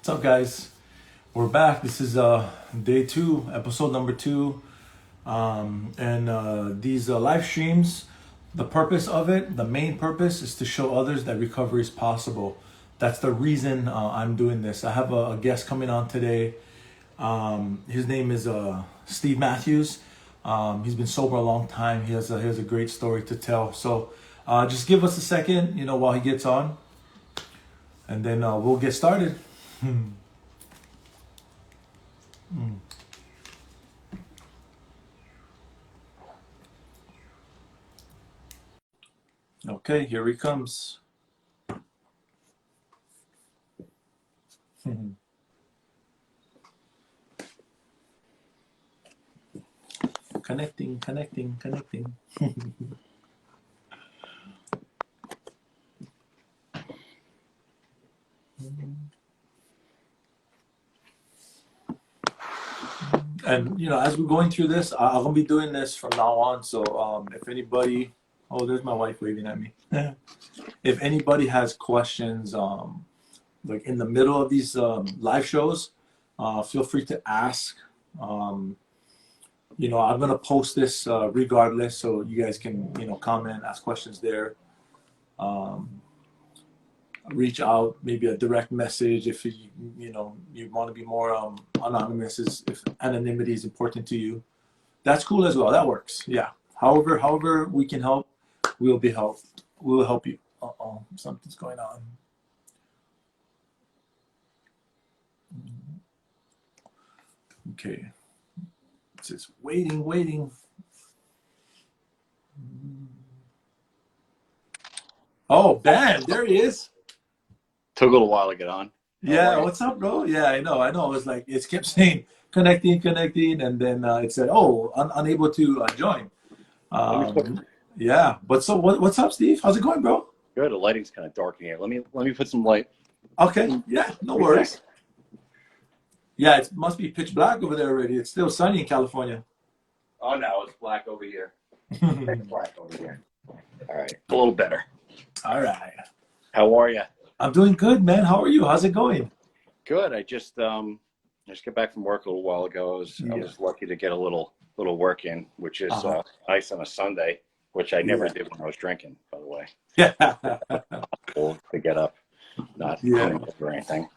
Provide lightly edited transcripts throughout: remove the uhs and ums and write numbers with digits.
What's up, guys? We're back. This is day two, episode number two, and these live streams. The purpose of it, the main purpose, is to show others that recovery is possible. That's the reason I'm doing this. I have a guest coming on today. His name is Steve Matthews. He's been sober a long time. He has a great story to tell. So just give us a second, while he gets on, and then we'll get started. Okay, here he comes. Connecting. And as we're going through this, I'm gonna be doing this from now on. So if anybody, oh, there's my wife waving at me. If anybody has questions, like in the middle of these live shows, feel free to ask. I'm gonna post this regardless, so you guys can comment, ask questions there. Reach out, maybe a direct message if you want to be more anonymous, if anonymity is important to you. That's cool as well. That works. Yeah. However we can help, we'll help you. Something's going on. Okay. It's just waiting. Oh, bam! There he is. Took a little while to get on. Yeah, what's up, bro? Yeah, I know. It was like, it kept saying connecting, and then it said, "Oh, unable to join." Yeah, but so what's up, Steve? How's it going, bro? Good. The lighting's kind of dark in here. Let me put some light. Okay. Yeah, no worries. Yeah, it must be pitch black over there already. It's still sunny in California. Oh no, it's black over here. It's black over here. All right, a little better. All right. How are you? I'm doing good, man. How are you? How's it going? Good. I just got back from work a little while ago. I was lucky to get a little work in, which is nice on a Sunday, which I never did when I was drinking, by the way. Yeah. Cool to get up, not or anything.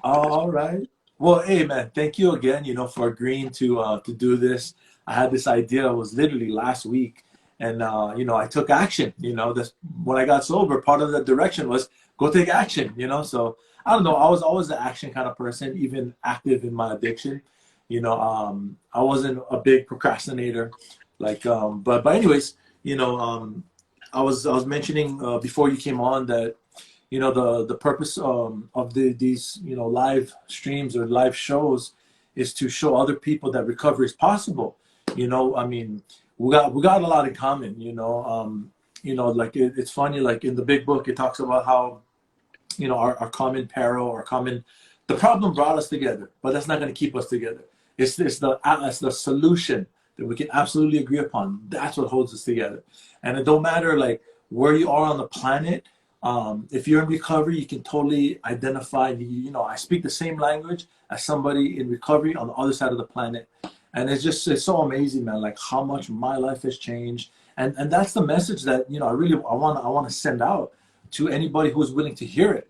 All right. Well, hey, man, thank you again, for agreeing to do this. I had this idea. It was literally last week, and I took action. This, when I got sober, part of the direction was go take action. So I don't know. I was always the action kind of person, even active in my addiction. I wasn't a big procrastinator, but anyways, I was mentioning before you came on that the purpose of these live streams or live shows is to show other people that recovery is possible. I mean, we got a lot in common. Like it's funny. Like in the big book, it talks about how our common peril, the problem brought us together, but that's not going to keep us together. It's the solution that we can absolutely agree upon. That's what holds us together. And it don't matter like where you are on the planet. If you're in recovery, you can totally identify. I speak the same language as somebody in recovery on the other side of the planet, and it's so amazing, man. Like how much my life has changed, and that's the message that I want to send out to anybody who's willing to hear it.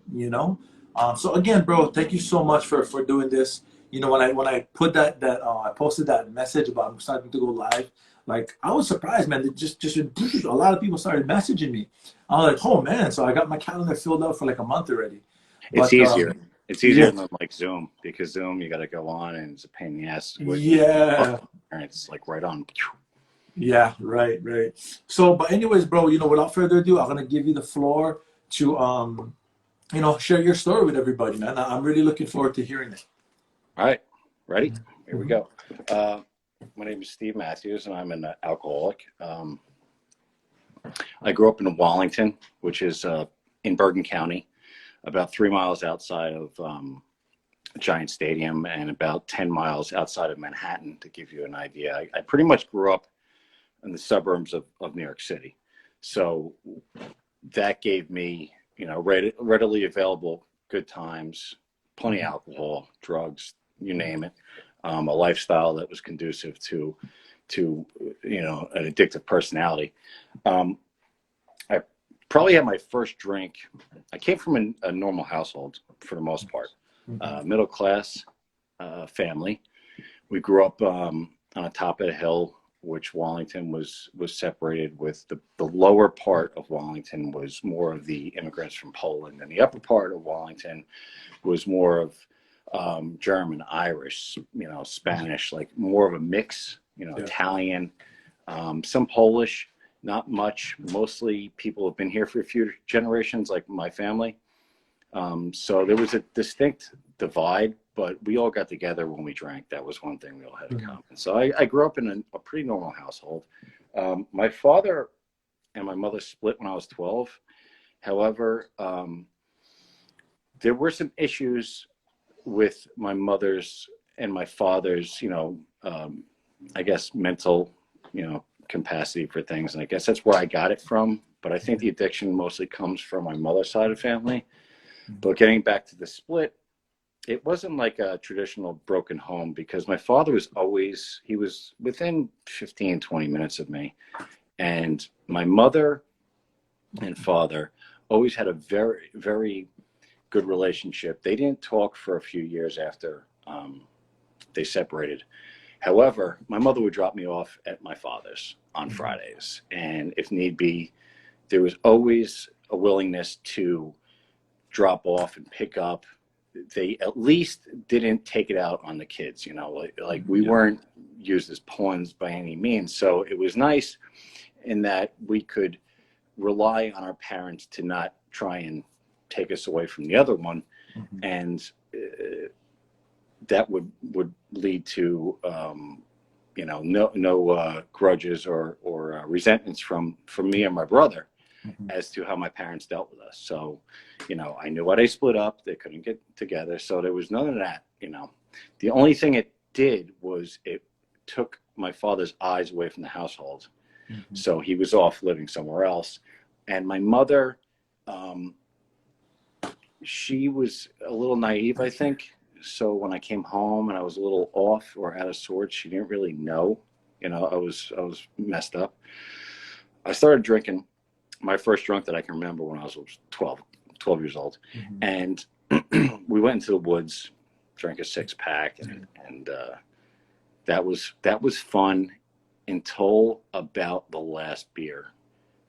So again, bro, thank you so much for doing this. When I put that I posted that message about I'm starting to go live. Like I was surprised, man. That just a lot of people started messaging me. I was like, oh man! So I got my calendar filled up for like a month already. It's easier. It's easier than like Zoom, because Zoom you got to go on and it's a pain in the ass. Yeah. And it's like right on. Yeah. Right. So, but anyways, bro, without further ado, I'm gonna give you the floor to share your story with everybody, man. I'm really looking forward to hearing it. All right. Ready? Here we go. My name is Steve Matthews, and I'm an alcoholic. I grew up in Wallington, which is in Bergen County, about 3 miles outside of Giant Stadium and about 10 miles outside of Manhattan, to give you an idea. I pretty much grew up in the suburbs of New York City. So that gave me, readily available good times, plenty of alcohol, drugs, you name it, a lifestyle that was conducive to an addictive personality. I probably had my first drink. I came from a normal household for the most part, middle class family. We grew up on the top of the hill, which Wallington was separated with. The lower part of Wallington was more of the immigrants from Poland, and the upper part of Wallington was more of German, Irish, Spanish, like more of a mix, Italian, some Polish, not much. Mostly people have been here for a few generations, like my family. So there was a distinct divide, but we all got together when we drank. That was one thing we all had in common. So I grew up in a pretty normal household. My father and my mother split when I was 12. However, there were some issues with my mother's and my father's, I guess mental, capacity for things. And I guess that's where I got it from. But I think the addiction mostly comes from my mother's side of the family. But getting back to the split, it wasn't like a traditional broken home, because my father was always, he was within 15, 20 minutes of me. And my mother and father always had a very, very good relationship. They didn't talk for a few years after they separated. However, my mother would drop me off at my father's on Fridays. And if need be, there was always a willingness to drop off and pick up. They at least didn't take it out on the kids, like we weren't used as pawns by any means. So it was nice in that we could rely on our parents to not try and take us away from the other one. And that would lead to no grudges or resentments from me and my brother as to how my parents dealt with us. So I knew why they split up. They couldn't get together, so there was none of that. The only thing it did was it took my father's eyes away from the household. So he was off living somewhere else. And my mother, she was a little naive, I think. So when I came home and I was a little off or out of sorts, she didn't really know. I was messed up. I started drinking. My first drunk that I can remember when I was 12 years old. And we went into the woods, drank a 6-pack, and that was fun until about the last beer,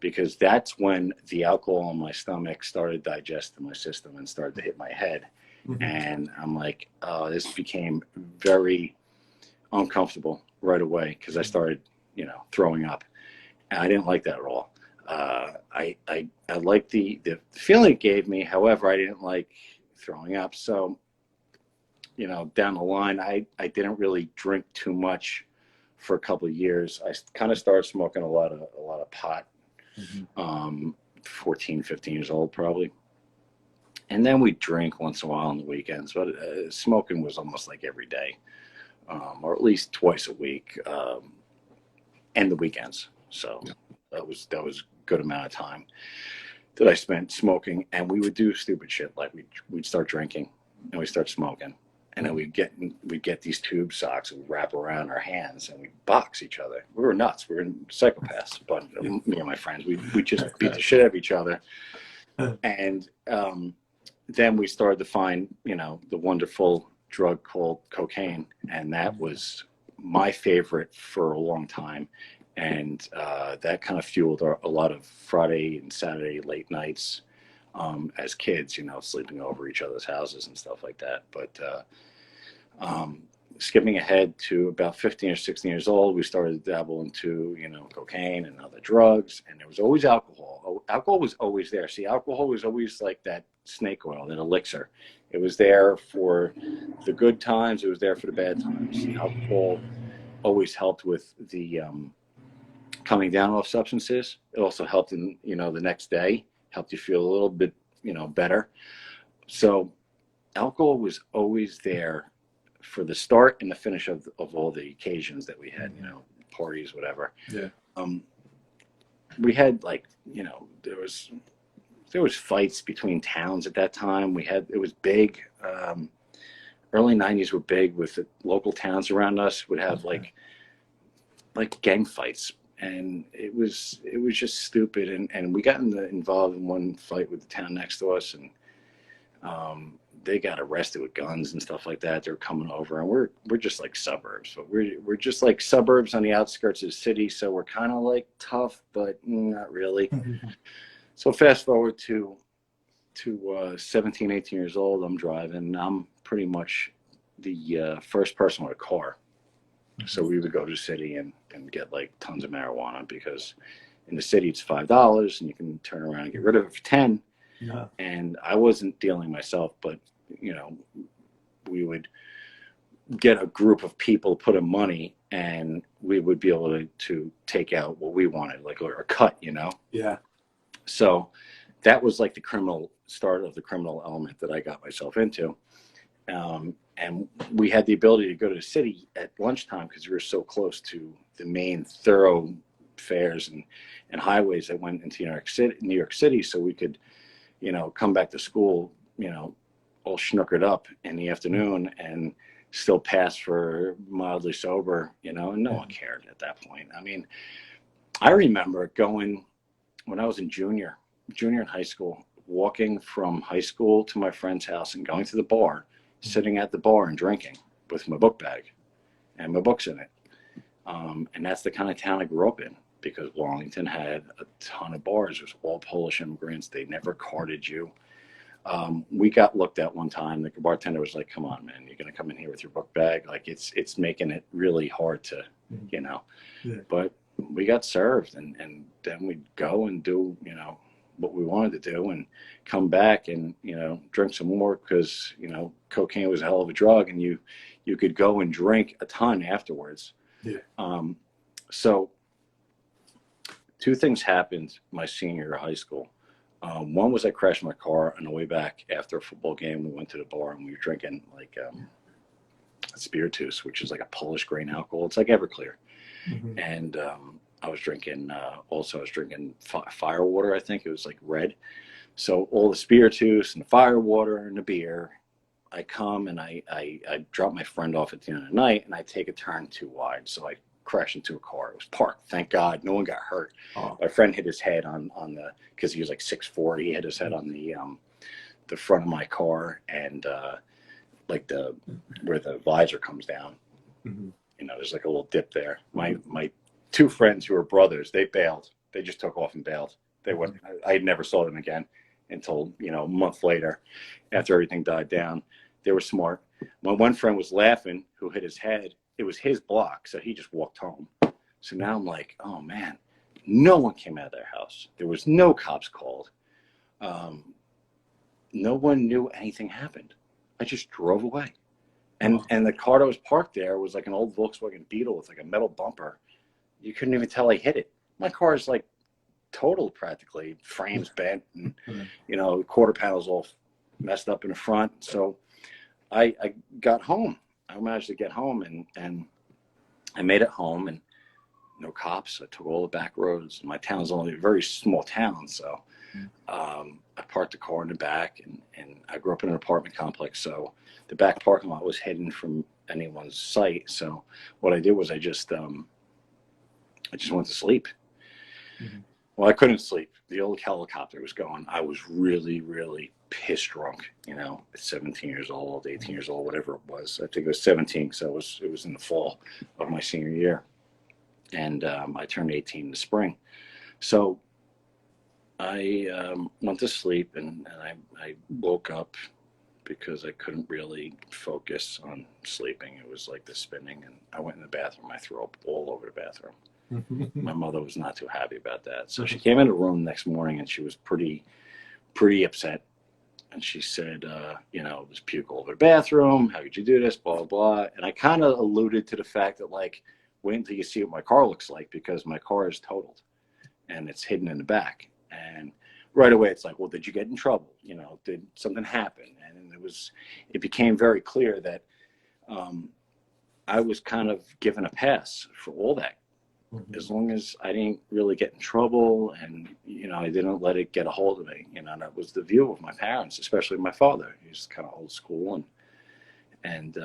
because that's when the alcohol in my stomach started digesting my system and started to hit my head. And I'm like, this became very uncomfortable right away, because I started, throwing up. And I didn't like that at all. I liked the feeling it gave me. However, I didn't like throwing up. So, down the line, I didn't really drink too much for a couple of years. I kind of started smoking a lot of pot, 14, 15 years old, probably. And then we drink once in a while on the weekends, but smoking was almost like every day, or at least twice a week, and the weekends. So that was a good amount of time that I spent smoking. And we would do stupid shit, like we'd start drinking and we'd start smoking, and then we'd get these tube socks and wrap around our hands and we'd box each other. We were nuts. We were psychopaths, but me and my friends, we just beat the shit out of each other. And then we started to find, the wonderful drug called cocaine. And that was my favorite for a long time. And that kind of fueled a lot of Friday and Saturday late nights as kids, sleeping over each other's houses and stuff like that. But skipping ahead to about 15 or 16 years old, we started to dabble into, cocaine and other drugs. And there was always alcohol. Alcohol was always there. See, alcohol was always like that snake oil, that elixir. It was there for the good times. It was there for the bad times. Alcohol always helped with the coming down off substances. It also helped in, the next day, helped you feel a little bit, better. So alcohol was always there for the start and the finish of all the occasions that we had, parties, whatever. Yeah. We had there was fights between towns at that time. It was big. early 90s were big with the local towns around us would have like gang fights, and it was just stupid, and we got involved in one fight with the town next to us, and they got arrested with guns and stuff like that. They're coming over, and we're just like suburbs, but we're just like suburbs on the outskirts of the city, so we're kind of like tough, but not really. So fast forward to 17, 18 years old, I'm driving, and I'm pretty much the first person with a car. So we would go to the city and get like tons of marijuana, because in the city it's $5 and you can turn around and get rid of it for 10. Yeah. And I wasn't dealing myself, but we would get a group of people, put in money, and we would be able to take out what we wanted, like a cut, Yeah. So that was like the start of the criminal element that I got myself into. And we had the ability to go to the city at lunchtime because we were so close to the main thoroughfares and highways that went into New York City. So we could, come back to school, all schnookered up in the afternoon and still pass for mildly sober, and no one cared at that point. I mean, I remember going when I was in junior in high school, walking from high school to my friend's house and going to the bar, sitting at the bar and drinking with my book bag and my books in it. And that's the kind of town I grew up in, because Wallington had a ton of bars. It was all Polish immigrants. They never carded you. We got looked at one time. The bartender was like, "Come on, man, you're going to come in here with your book bag? Like it's making it really hard to, Yeah. But we got served, and then we'd go and do, what we wanted to do, and come back and, drink some more, because, cocaine was a hell of a drug, and you could go and drink a ton afterwards. Yeah. So two things happened my senior year of high school. One was I crashed my car on the way back after a football game. We went to the bar and we were drinking like spiritus, which is like a Polish grain alcohol. It's like Everclear. And I was drinking fire water. I think it was like red. So all the spiritus and the fire water and the beer, I come and I drop my friend off at the end of the night, and I take a turn too wide. So I crashed into a car. It was parked. Thank God no one got hurt. Oh. My friend hit his head on the, because he was like 6'4". He hit his head on the front of my car, and like where the visor comes down. There's like a little dip there. My two friends who were brothers, they bailed. They just took off and bailed. They went. I never saw them again until a month later, after everything died down. They were smart. My one friend was laughing, who hit his head. It was his block, so he just walked home. So now I'm like, oh man, no one came out of their house. There was no cops called. No one knew anything happened. I just drove away. And the car that was parked there was like an old Volkswagen Beetle with like a metal bumper. You couldn't even tell I hit it. My car is like totaled practically, frames bent, and quarter panels all messed up in the front. So I got home. I managed to get home, and I made it home, and no cops. I took all the back roads. My town's only a very small town, so I parked the car in the back, and I grew up in an apartment complex, so the back parking lot was hidden from anyone's sight. So what I did was I just went to sleep. Well, I couldn't sleep. The old helicopter was going. I was really, really pissed drunk, at 17 years old, 18 years old, whatever it was. I think it was 17, so it was in the fall of my senior year. And I turned 18 in the spring. So I went to sleep, and I woke up because I couldn't really focus on sleeping. It was like the spinning, and I went in the bathroom. I threw up all over the bathroom. My mother was not too happy about that. So she came in the room the next morning, and she was pretty upset. And she said, there's puke all over the bathroom. How could you do this? Blah, blah, blah. And I kind of alluded to the fact that, like, wait until you see what my car looks like, because my car is totaled and it's hidden in the back. And right away, it's like, well, did you get in trouble? Did something happen? And it became very clear that I was kind of given a pass for all that. As long as I didn't really get in trouble, and I didn't let it get a hold of me. That was the view of my parents, especially my father. He was kind of old school, And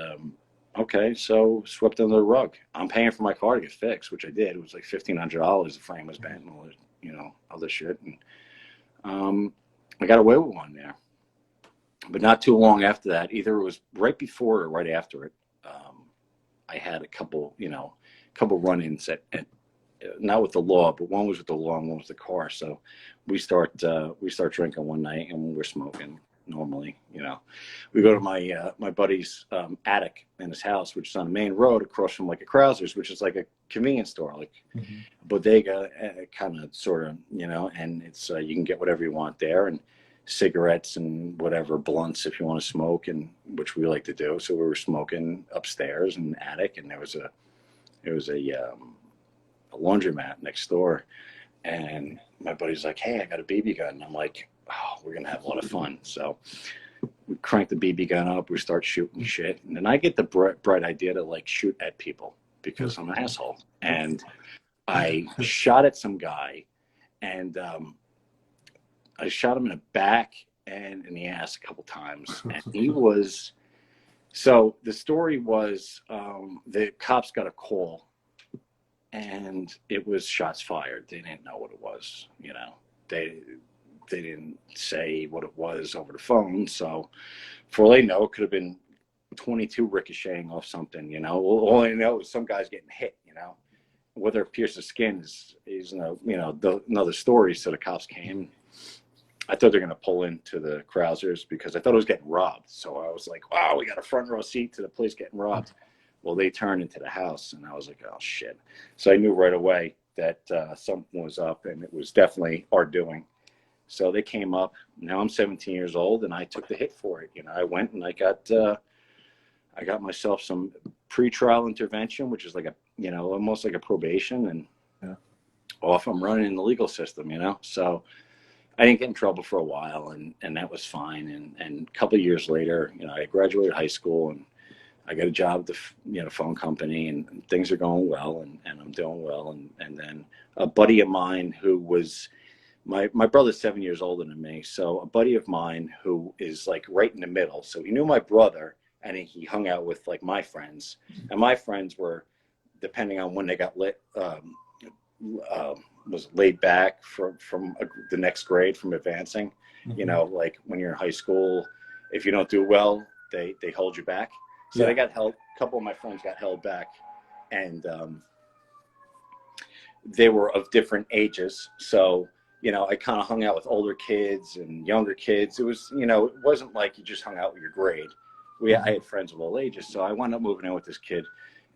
okay, so swept under the rug. I'm paying for my car to get fixed, which I did. It was like $1,500. The frame was bent and all this, other shit. And I got away with one there. But not too long after that, either it was right before or right after it, I had a couple run-ins at not with the law, but one was with the law and one was the car. So we start drinking one night and we're smoking normally. We go to my buddy's attic in his house, which is on the main road across from like a Krauser's, which is like a convenience store, like bodega, kind of sort of, and it's you can get whatever you want there, and cigarettes and whatever blunts if you want to smoke, and which we like to do. So we were smoking upstairs in the attic, and there was a laundromat next door, and my buddy's like, "Hey, I got a BB gun." And I'm like, "Oh, we're gonna have a lot of fun." So we crank the BB gun up, we start shooting shit, and then I get the bright idea to like shoot at people because I'm an asshole, and I shot at some guy, and I shot him in the back and in the ass a couple times, and he was. So the story was the cops got a call, and it was shots fired. They didn't know what it was, They didn't say what it was over the phone. So for all they know, it could have been 22 ricocheting off something, All I know is some guy's getting hit, Whether it pierced the skin is another story. So the cops came. I thought they're going to pull into the Krauser's because I thought it was getting robbed. So I was like, wow, we got a front row seat to the place getting robbed. Well, they turned into the house, and I was like, oh, shit. So I knew right away that something was up, and it was definitely our doing. So they came up. Now I'm 17 years old, and I took the hit for it. I went and I got myself some pretrial intervention, which is like almost like a probation, and off I'm running in the legal system, So I didn't get in trouble for a while, and that was fine. And a couple of years later, I graduated high school, and I got a job at the phone company, and things are going well, and I'm doing well. And then a buddy of mine who was my brother's 7 years older than me, so a buddy of mine who is like right in the middle. So he knew my brother, and he hung out with like my friends, and my friends were, depending on when they got lit. Was laid back from the next grade from advancing, like when you're in high school, if you don't do well, they hold you back. So they got held. A couple of my friends got held back, and they were of different ages. So I kind of hung out with older kids and younger kids. It was it wasn't like you just hung out with your grade. I had friends of all ages. So I wound up moving in with this kid,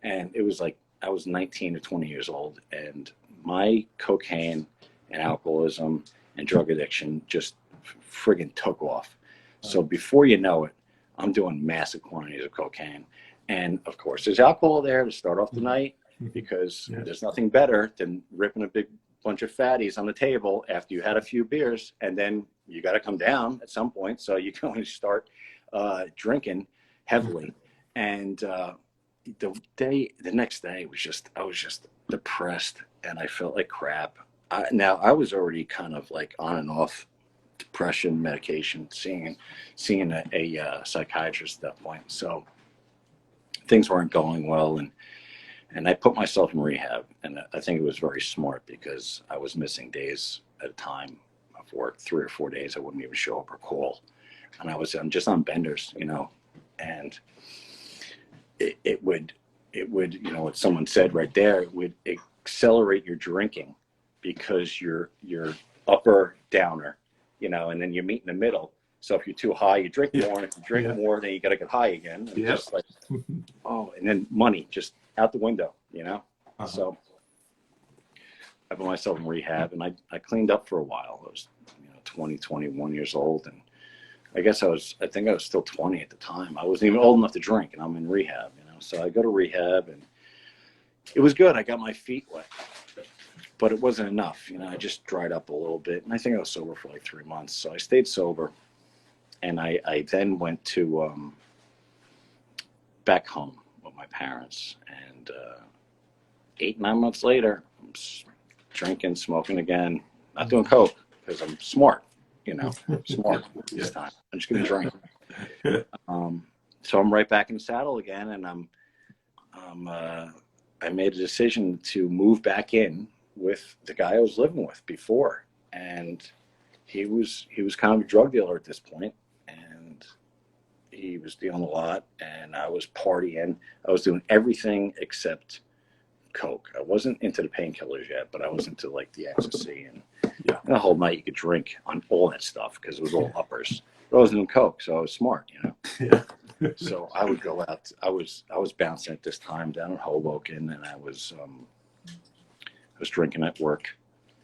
and it was like I was 19 to 20 years old, and my cocaine and alcoholism and drug addiction just friggin' took off. So before you know it, I'm doing massive quantities of cocaine. And of course, there's alcohol there to start off the night, because there's nothing better than ripping a big bunch of fatties on the table after you had a few beers, and then you got to come down at some point. So you can only start drinking heavily. And the next day I was just depressed, and I felt like crap. Now I was already kind of like on and off depression medication, seeing a psychiatrist at that point. So things weren't going well, and I put myself in rehab, and I think it was very smart because I was missing days at a time of work. 3 or 4 days I wouldn't even show up or call, and I'm just on benders, and it would what someone said right there, it would accelerate your drinking because you're upper downer, and then you meet in the middle. So if you're too high, you drink more, and if you drink more, then you got to get high again. And just like, and then money just out the window, So I put myself in rehab, and I cleaned up for a while. I was 20, 21 years old, and I think I was still 20 at the time. I wasn't even old enough to drink, and I'm in rehab, So I go to rehab, and it was good. I got my feet wet, but it wasn't enough. I just dried up a little bit, and I think I was sober for like 3 months. So I stayed sober, and I then went to back home with my parents, and 8, 9 months later, I'm drinking, smoking again, not doing coke because I'm smart, smart this time. I'm just gonna drink. So I'm right back in the saddle again, and I made a decision to move back in with the guy I was living with before, and he was kind of a drug dealer at this point, and he was dealing a lot, and I was partying. I was doing everything except coke. I wasn't into the painkillers yet, but I was into like the ecstasy and the whole night you could drink on all that stuff because it was all uppers. But I wasn't doing coke, so I was smart, you know. Yeah. So I would go out. I was bouncing at this time down in Hoboken, and I was drinking at work,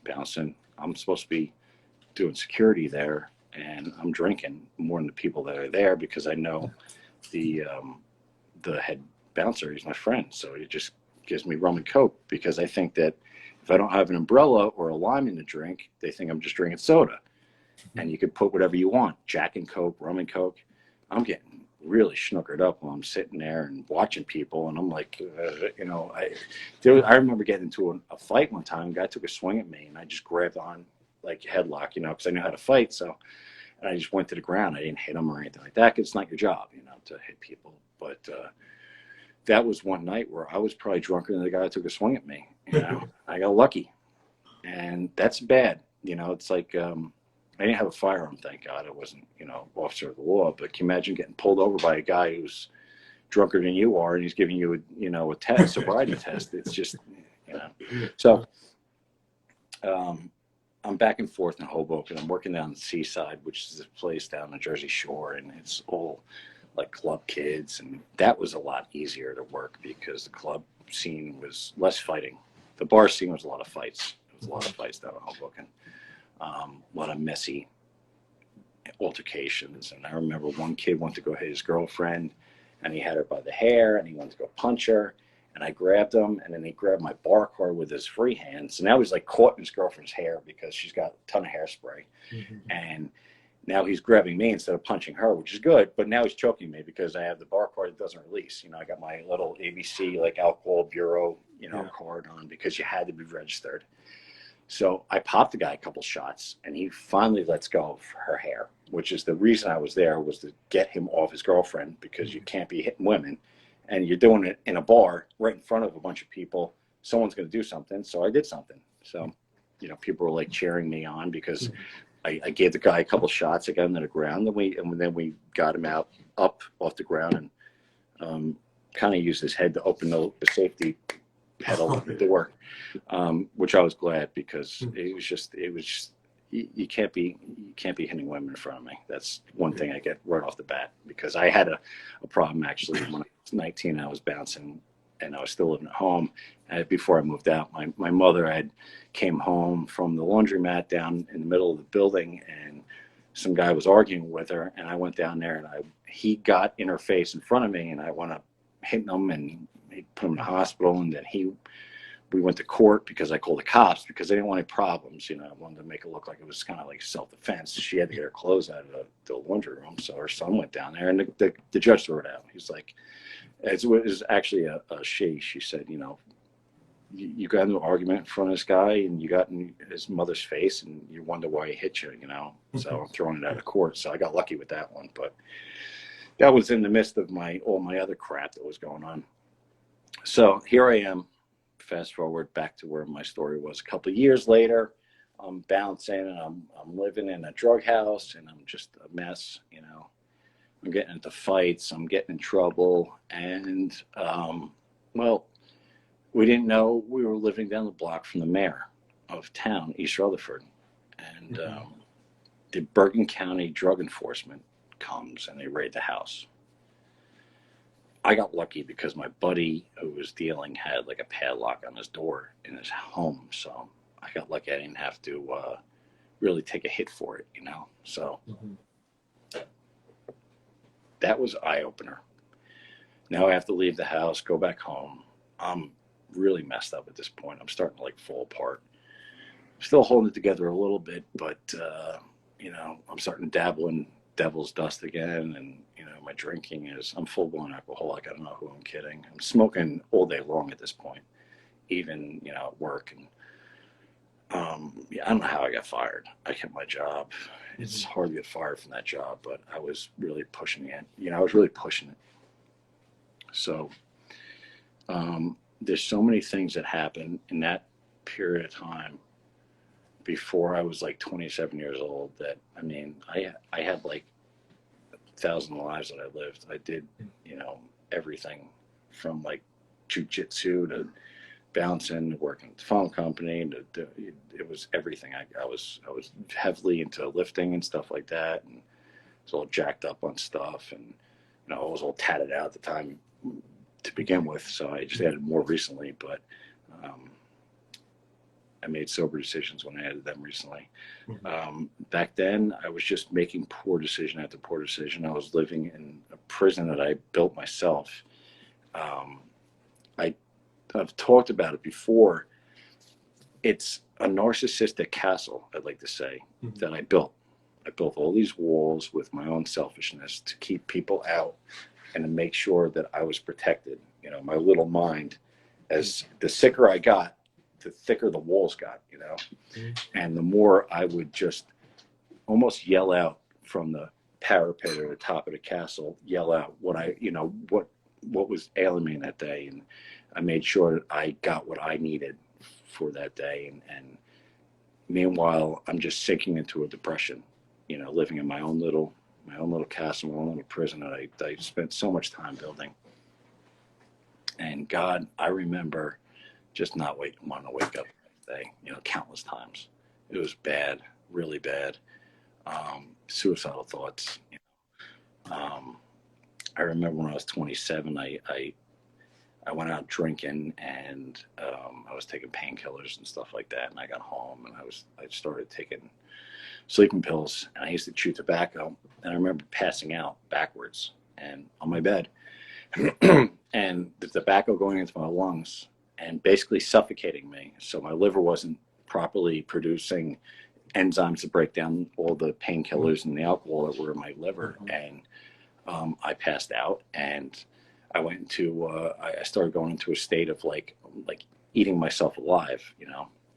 bouncing. I'm supposed to be doing security there, and I'm drinking more than the people that are there because I know the head bouncer. He's my friend, so he just gives me rum and coke because I think that if I don't have an umbrella or a lime in the drink, they think I'm just drinking soda. And you could put whatever you want, Jack and Coke, rum and Coke. I'm getting really snookered up while I'm sitting there and watching people, and I'm like, I remember getting into a fight one time. A guy took a swing at me, and I just grabbed on like a headlock, because I knew how to fight. So, and I just went to the ground. I didn't hit him or anything like that because it's not your job, to hit people. But that was one night where I was probably drunker than the guy that took a swing at me. I got lucky, and that's bad. It's like I didn't have a firearm, thank God. I wasn't, officer of the law. But can you imagine getting pulled over by a guy who's drunker than you are, and he's giving you a test, sobriety test? It's just, So I'm back and forth in Hoboken. I'm working down the Seaside, which is a place down the Jersey Shore, and it's all like club kids, and that was a lot easier to work because the club scene was less fighting. The bar scene was a lot of fights. There was a lot of fights down in Hoboken. A lot of messy altercations. And I remember one kid wanted to go hit his girlfriend, and he had her by the hair, and he wanted to go punch her. And I grabbed him, and then he grabbed my bar card with his free hand. So now he's like caught in his girlfriend's hair because she's got a ton of hairspray. And now he's grabbing me instead of punching her, which is good. But now he's choking me because I have the bar card that doesn't release. I got my little ABC, like alcohol bureau, card on because you had to be registered. So I popped the guy a couple shots, and he finally lets go of her hair, which is the reason I was there, was to get him off his girlfriend, because you can't be hitting women, and you're doing it in a bar right in front of a bunch of people. Someone's going to do something. So I did something. So, people were like cheering me on because I gave the guy a couple shots. I got him to the ground, and then we got him up off the ground, and kind of used his head to open the safety pedal of the door, which I was glad, because it was just you can't be hitting women in front of me. That's one thing I get right off the bat, because I had a problem actually when I was 19. I was bouncing, and I was still living at home. And before I moved out, my mother had came home from the laundromat down in the middle of the building, and some guy was arguing with her, and I went down there, and he got in her face in front of me, and I went up hitting him, and he put him in the hospital. And then we went to court because I called the cops because I didn't want any problems. I wanted to make it look like it was kind of like self-defense. She had to get her clothes out of the laundry room. So her son went down there, and the judge threw it out. He's like, it was actually a she. She said, you got into an argument in front of this guy, and you got in his mother's face, and you wonder why he hit you, So I'm throwing it out of court. So I got lucky with that one. But that was in the midst of all my other crap that was going on. So here I am, fast forward back to where my story was. A couple of years later, I'm bouncing, and I'm living in a drug house, and I'm just a mess. I'm getting into fights, I'm getting in trouble, and we didn't know we were living down the block from the mayor of town, East Rutherford, and the Bergen County Drug Enforcement comes, and they raid the house. I got lucky because my buddy who was dealing had like a padlock on his door in his home. So I got lucky. I didn't have to really take a hit for it, So that was eye-opener. Now I have to leave the house, go back home. I'm really messed up at this point. I'm starting to like fall apart. I'm still holding it together a little bit, but I'm starting to dabble in devil's dust again, and my drinking I'm full-blown alcoholic. I don't know who I'm kidding. I'm smoking all day long at this point, even at work. And I don't know how I got fired. I kept my job, It's hard to get fired from that job, but I was really pushing it. I was really pushing it. So there's so many things that happened in that period of time before I was like 27 years old that, I mean, I had like 1,000 lives that I lived. I did, everything from like jujitsu to bouncing, working at the phone company. It was everything. I was heavily into lifting and stuff like that, and I was all jacked up on stuff, and I was all tatted out at the time to begin with. So I just added more recently, but I made sober decisions when I added them recently. Back then, I was just making poor decision after poor decision. I was living in a prison that I built myself. I've talked about it before. It's a narcissistic castle, I'd like to say, that I built. I built all these walls with my own selfishness to keep people out and to make sure that I was protected. My little mind, as the sicker I got, the thicker the walls got, and the more I would just almost yell out from the parapet or the top of the castle, yell out what what was ailing me that day. And I made sure that I got what I needed for that day. And meanwhile, I'm just sinking into a depression, living in my own little castle, my own little prison that I spent so much time building. And God, I remember just not wanting to wake up that day, countless times. It was bad, really bad. Suicidal thoughts. I remember when I was 27, I went out drinking, and I was taking painkillers and stuff like that. And I got home, and I started taking sleeping pills, and I used to chew tobacco. And I remember passing out backwards and on my bed, and the tobacco going into my lungs and basically suffocating me. So my liver wasn't properly producing enzymes to break down all the painkillers and the alcohol that were in my liver. And I passed out, and I went into I started going into a state of like eating myself alive,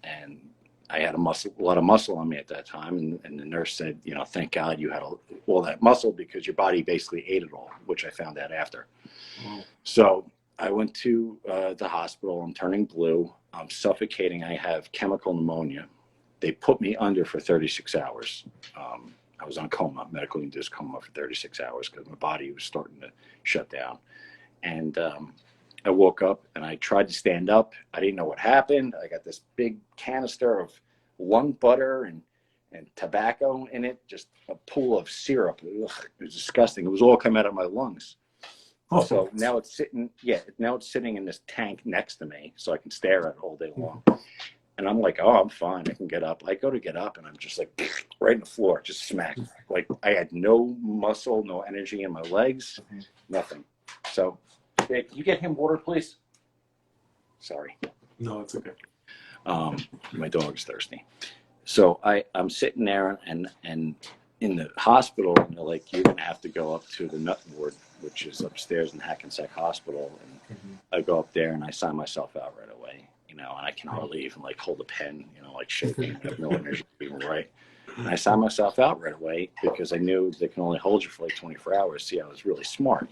and I had a lot of muscle on me at that time, and the nurse said, thank God you had all that muscle, because your body basically ate it all, which I found out after. So I went to the hospital. I'm turning blue. I'm suffocating. I have chemical pneumonia. They put me under for 36 hours. I was on coma, medically induced coma, for 36 hours because my body was starting to shut down. And I woke up and I tried to stand up. I didn't know what happened. I got this big canister of lung butter and tobacco in it, just a pool of syrup. Ugh, it was disgusting. It was all coming out of my lungs. Oh. So now it's sitting in this tank next to me, so I can stare at it all day long. And I'm like, oh, I'm fine. I can get up. I go to get up, and I'm just like right in the floor, just smacked. Like I had no muscle, no energy in my legs, nothing. So, hey, can you get him water, please? Sorry. No, it's okay. My dog's thirsty. So I'm sitting there and in the hospital, and they're like, you're gonna have to go up to the nut ward, which is upstairs in Hackensack Hospital. And I go up there and I sign myself out right away. And I can hardly even like hold a pen, like shaking. I have no energy to even write. And I signed myself out right away because I knew they can only hold you for like 24 hours. See, I was really smart,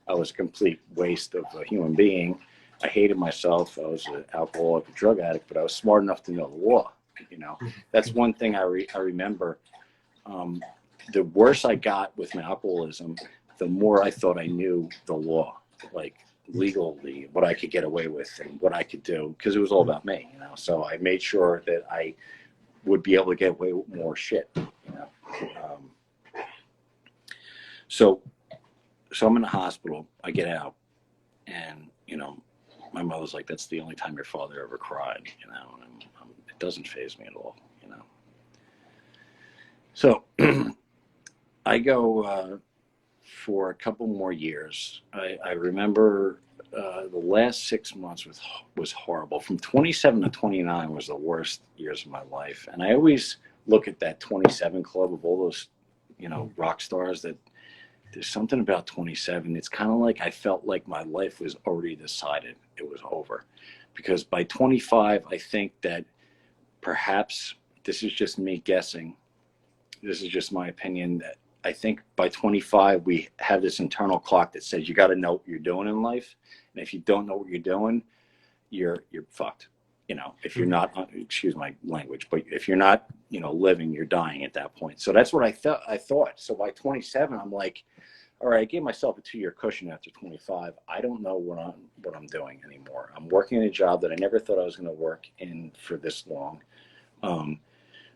I was a complete waste of a human being. I hated myself. I was an alcoholic, a drug addict, but I was smart enough to know the law. That's one thing I remember. The worse I got with my alcoholism, the more I thought I knew the law, like legally, what I could get away with and what I could do, because it was all about me, So I made sure that I would be able to get away with more shit, So I'm in the hospital. I get out, and my mother's like, "That's the only time your father ever cried," and it doesn't faze me at all, So I go for a couple more years. I remember the last 6 months was horrible. From 27 to 29 was the worst years of my life. And I always look at that 27 club of all those, rock stars, that there's something about 27. It's kind of like I felt like my life was already decided. It was over. Because by 25, I think that perhaps, this is just me guessing, this is just my opinion, that I think by 25 we have this internal clock that says you got to know what you're doing in life, and if you don't know what you're doing, you're fucked. You know, if you're not, excuse my language, but if you're not, you know, living, you're dying at that point. So that's what I thought. So by 27, I'm like, all right, I gave myself a 2-year cushion after 25. I don't know what I'm doing anymore. I'm working in a job that I never thought I was going to work in for this long.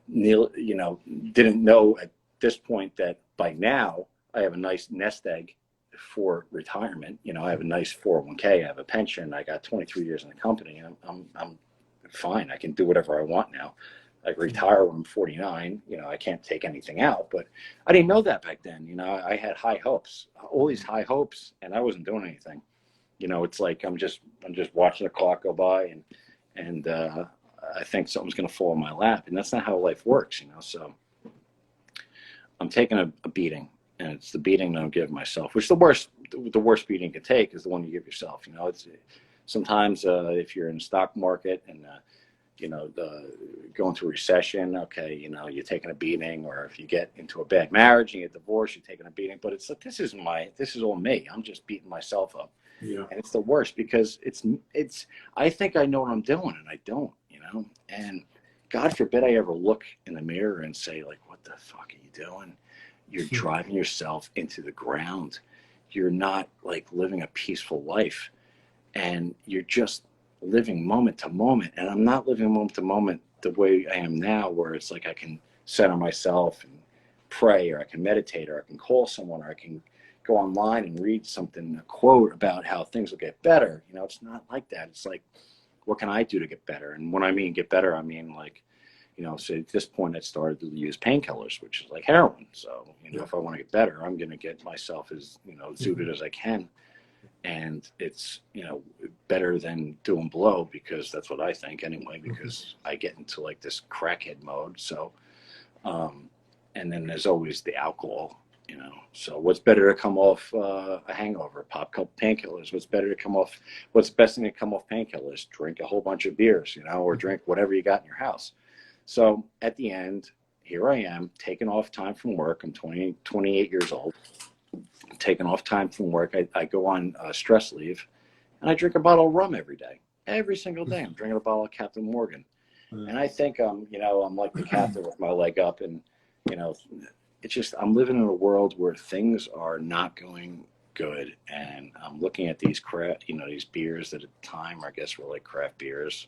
Neil, you know, didn't know at this point that by now I have a nice nest egg for retirement. You know, I have a nice 401k, I have a pension, I got 23 years in the company, and I'm fine. I can do whatever I want now. I retire when I'm 49. You know, I can't take anything out, but I didn't know that back then. You know, I had high hopes, all these high hopes, and I wasn't doing anything. You know, it's like I'm just watching the clock go by, and I think something's going to fall in my lap, and that's not how life works. You know, so I'm taking a beating, and it's the beating that I'm giving myself, which the worst beating you can take is the one you give yourself. You know, it's sometimes if you're in the stock market and you know, going through a recession, okay, you know, you're taking a beating, or if you get into a bad marriage and you get divorced, you're taking a beating. But it's like, this is all me. I'm just beating myself up. Yeah. And it's the worst because I think I know what I'm doing and I don't, you know, and God forbid I ever look in the mirror and say, like, what the fuck are you doing? You're driving yourself into the ground. You're not like living a peaceful life, and you're just living moment to moment. And I'm not living moment to moment the way I am now, where it's like I can center myself and pray, or I can meditate, or I can call someone, or I can go online and read something, a quote about how things will get better. You know, it's not like that. It's like, what can I do to get better? And when I mean get better, I mean like, you know, so at this point I started to use painkillers, which is like heroin. So, you know, if I want to get better, I'm going to get myself as, you know, zooted as I can. And it's, you know, better than doing blow, because that's what I think anyway, because I get into like this crackhead mode. So, and then there's always the alcohol, you know. So what's better to come off a hangover? Pop a couple painkillers. What's the best thing to come off painkillers? Drink a whole bunch of beers, you know, or drink whatever you got in your house. So at the end, here I am taking off time from work. I'm 28 years old. Taking off time from work. I go on stress leave, and I drink a bottle of rum every day. Every single day, I'm drinking a bottle of Captain Morgan. And I think you know, I'm like the captain with my leg up, and you know, it's just I'm living in a world where things are not going good, and I'm looking at these you know, these beers that at the time I guess were like craft beers,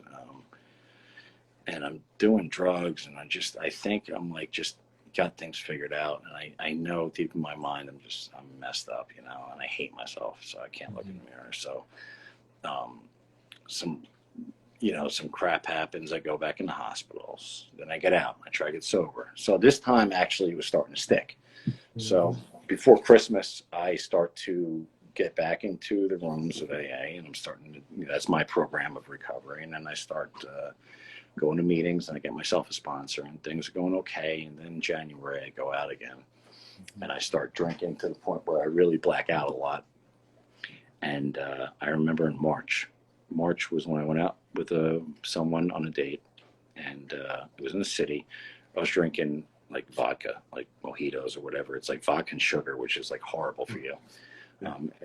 and I'm doing drugs, and I think I'm like just got things figured out, and I know deep in my mind I'm messed up, you know, and I hate myself, so I can't look in the mirror. So some, you know, some crap happens, I go back in the hospitals, then I get out, I try to get sober. So this time actually it was starting to stick. So before Christmas I start to get back into the rooms of AA, and I'm starting to, you know, that's my program of recovery, and then I start going to meetings, and I get myself a sponsor, and things are going okay. And then in January I go out again, and I start drinking to the point where I really black out a lot. And I remember in March was when I went out with someone on a date, and it was in the city. I was drinking like vodka, like mojitos or whatever. It's like vodka and sugar, which is like horrible for you.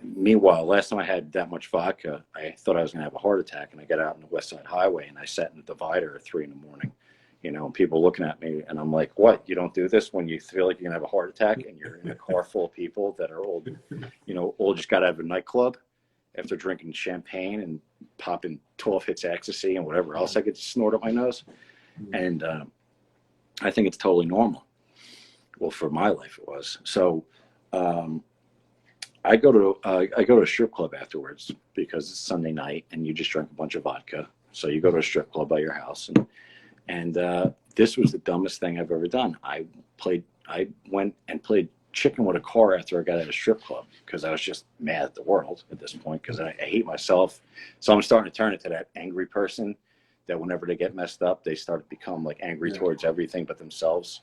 Meanwhile, last time I had that much vodka, I thought I was going to have a heart attack, and I got out on the West Side Highway, and I sat in the divider at 3 a.m. You know, and people looking at me, and I'm like, "What? You don't do this when you feel like you're going to have a heart attack, and you're in a car full of people that are all, you know, all just got out of a nightclub after drinking champagne and popping 12 hits of ecstasy and whatever else I could snort up my nose." And I think it's totally normal. Well, for my life, it was. So. I go to a strip club afterwards, because it's Sunday night and you just drank a bunch of vodka. So you go to a strip club by your house, and this was the dumbest thing I've ever done. I went and played chicken with a car after I got out of strip club, because I was just mad at the world at this point, because I hate myself. So I'm starting to turn into that angry person that whenever they get messed up, they start to become like angry towards everything but themselves,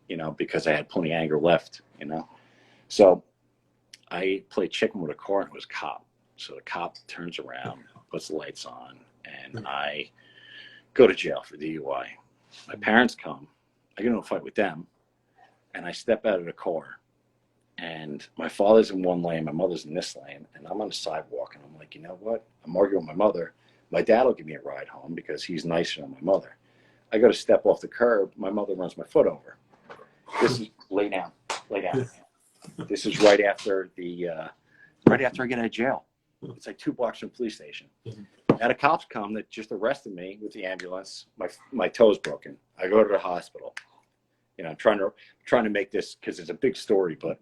you know, because I had plenty of anger left, you know. So I played chicken with a car, and it was a cop. So the cop turns around, puts the lights on, and I go to jail for DUI. My parents come. I get into a fight with them. and I step out of the car, and my father's in one lane, my mother's in this lane, and I'm on the sidewalk, and I'm like, you know what? I'm arguing with my mother. My dad will give me a ride home because he's nicer than my mother. I go to step off the curb. My mother runs my foot over. This is lay down. This is right after I get out of jail. It's like 2 blocks from the police station. Now the cops come that just arrested me with the ambulance. My toe's broken. I go to the hospital. You know, I'm trying to make this, because it's a big story, but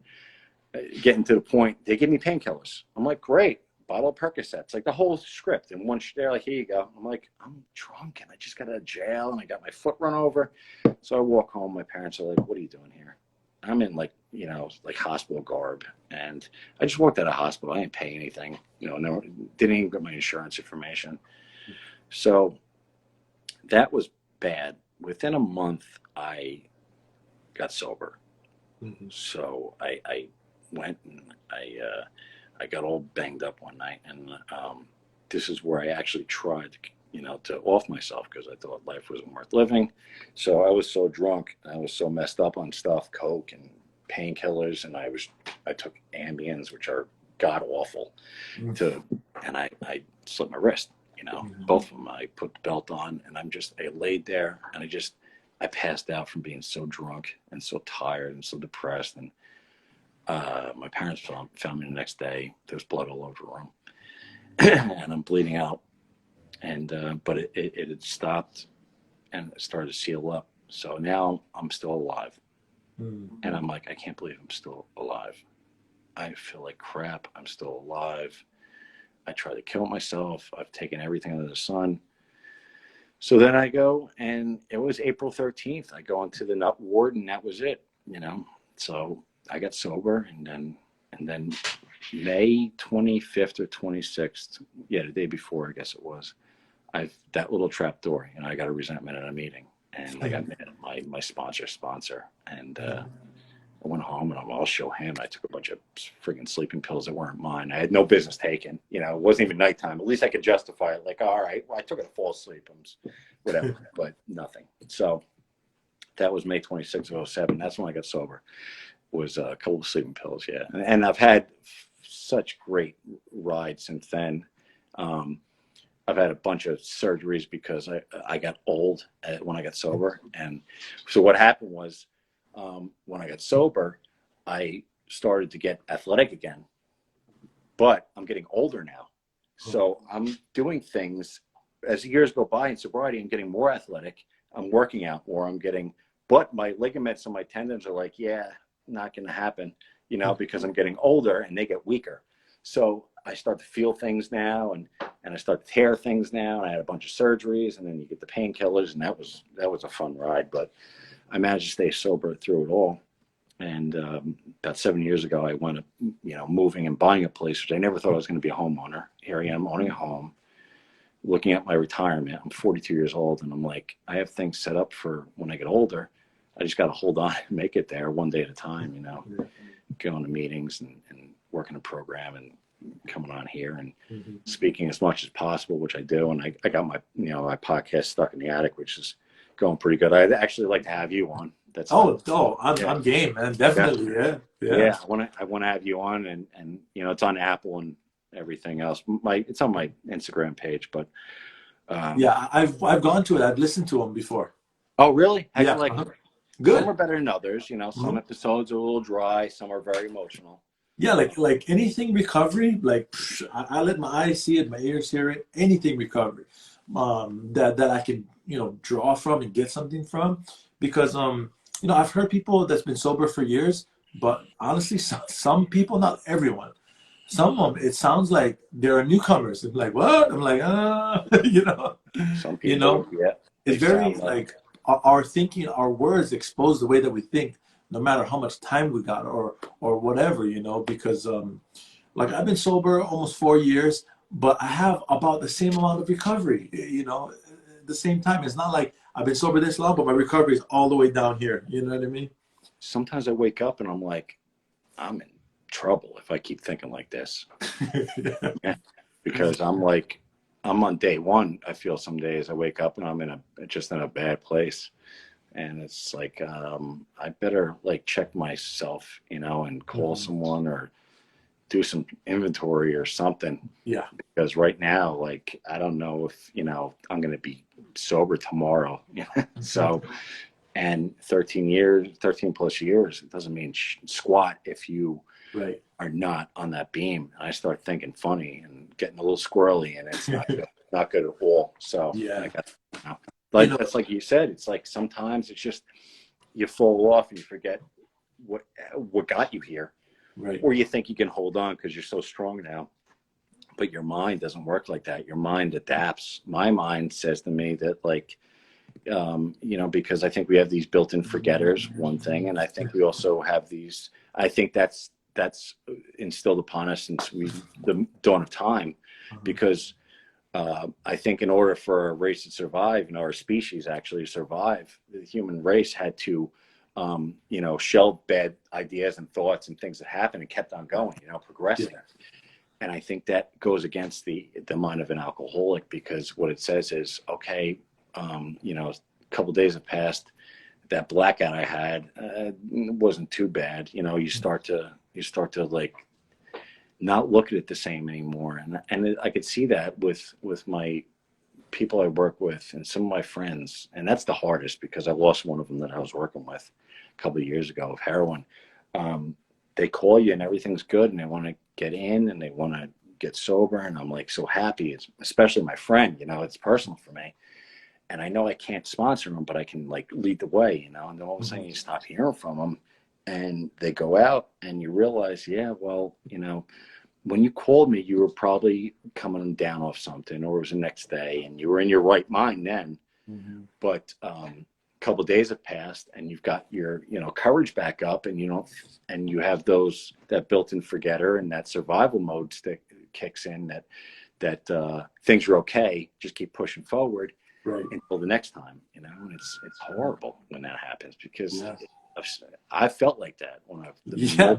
getting to the point, they give me painkillers. I'm like, great, bottle of Percocets, like the whole script. And once they're like, here you go. I'm like, I'm drunk and I just got out of jail and I got my foot run over. So I walk home. My parents are like, what are you doing here? I'm in like hospital garb, and I just walked out of hospital. I didn't pay anything, no, didn't even get my insurance information. So that was bad. Within a month, I got sober. Mm-hmm. So I went and I got all banged up one night, and this is where I actually tried, to off myself, because I thought life wasn't worth living. So I was so drunk, and I was so messed up on stuff, coke and painkillers, and I took Ambiens, which are god awful, and I slit my wrist. Both of them. I put the belt on, and I laid there, and I passed out from being so drunk and so tired and so depressed. And my parents found me the next day. There was blood all over the room, and I'm bleeding out. And but it had stopped, and it started to seal up. So now I'm still alive, and I'm like, I can't believe I'm still alive. I feel like crap. I'm still alive. I tried to kill myself. I've taken everything under the sun. So then I go, and it was April 13th. I go into the nut ward, and that was it. So I got sober, and then May 25th or 26th, the day before, I guess it was, that little trap door, I got a resentment at a meeting, and I got mad at my sponsor, and I went home, and I'll show him. I took a bunch of friggin' sleeping pills that weren't mine. I had no business taking. It wasn't even nighttime. At least I could justify it. Like, all right, well, I took it to fall asleep, whatever, but nothing. So that was May 26th of 07. That's when I got sober. Was a couple of sleeping pills, yeah. And I've had such great rides since then. I've had a bunch of surgeries because I got old when I got sober. And so what happened was, when I got sober, I started to get athletic again. But I'm getting older now. So I'm doing things as the years go by in sobriety. I'm getting more athletic. I'm working out more. But my ligaments and my tendons are like, yeah, not going to happen, because I'm getting older and they get weaker. So I start to feel things now, and I start to tear things now. And I had a bunch of surgeries, and then you get the painkillers, and that was a fun ride. But I managed to stay sober through it all. And about 7 years ago, I went, moving and buying a place, which I never thought I was going to be a homeowner. Here I am owning a home, looking at my retirement. I'm 42 years old, and I'm like, I have things set up for when I get older. I just got to hold on and make it there one day at a time, going to meetings and working a program and coming on here and speaking as much as possible, which I do. And I got my, my podcast Stuck in the Attic, which is going pretty good. I'd actually like to have you on. I'm game, man. Definitely. Yeah. I want to have you on, and it's on Apple and everything else. It's on my Instagram page, but I've gone to it. I've listened to them before. Oh, really? How'd you like it? Good. Some are better than others. Some episodes are a little dry. Some are very emotional. Yeah, like anything recovery, like I let my eyes see it, my ears hear it. Anything recovery, that I can draw from and get something from, because I've heard people that's been sober for years, but honestly, some people, not everyone, some of them, it sounds like they're newcomers. It's like, what? I'm like, Some people, it's very like our thinking, our words expose the way that we think, no matter how much time we got or whatever, because like I've been sober almost 4 years, but I have about the same amount of recovery, at the same time. It's not like I've been sober this long, but my recovery is all the way down here. You know what I mean? Sometimes I wake up and I'm like, I'm in trouble if I keep thinking like this. Because I'm on day one. I feel some days I wake up and I'm just in a bad place. and it's like, I better like check myself, and call someone or do some inventory or something. Yeah. Because right now, like, I don't know if, I'm going to be sober tomorrow. So, and 13 plus years, it doesn't mean squat if you Right. are not on that beam. And I start thinking funny and getting a little squirrely, and it's not good, not good at all. So Yeah. I got, like, that's like you said, it's like sometimes it's just you fall off and you forget what got you here. Right. Or you think you can hold on because you're so strong now. But your mind doesn't work like that. Your mind adapts. My mind says to me that, like, because I think we have these built-in forgetters, one thing, and I think we also have these. I think that's instilled upon us since the dawn of time, because I think in order for a race to survive, our species actually survive, the human race had to, shelve bad ideas and thoughts and things that happened and kept on going, progressing. Yeah. And I think that goes against the mind of an alcoholic, because what it says is, okay, a couple of days have passed. That blackout I had wasn't too bad. You start to like not look at it the same anymore. And I could see that with my people I work with and some of my friends. And that's the hardest, because I lost one of them that I was working with a couple of years ago of heroin. They call you and everything's good, and they want to get in and they want to get sober. And I'm like so happy. It's especially my friend, it's personal for me. And I know I can't sponsor them, but I can like lead the way, and then all of a sudden you stop hearing from them, and they go out and you realize, yeah, well, when you called me, you were probably coming down off something, or it was the next day and you were in your right mind then. But a couple of days have passed and you've got your, courage back up, and you have that built-in forgetter and that survival mode kicks in, that things are okay, just keep pushing forward. Right. Until the next time, and it's horrible when that happens, because I felt like that when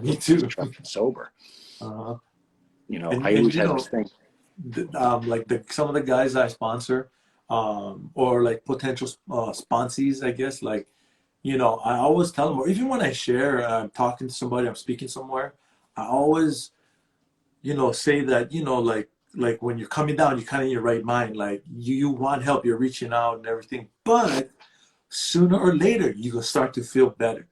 me too. Sober. And I always had this thing. Like some of the guys I sponsor, or like potential sponsees, I guess, like, I always tell them, or even when I share, I'm talking to somebody, I'm speaking somewhere, I always, say that, like when you're coming down, you're kind of in your right mind, like you want help, you're reaching out and everything, but sooner or later you're gonna start to feel better,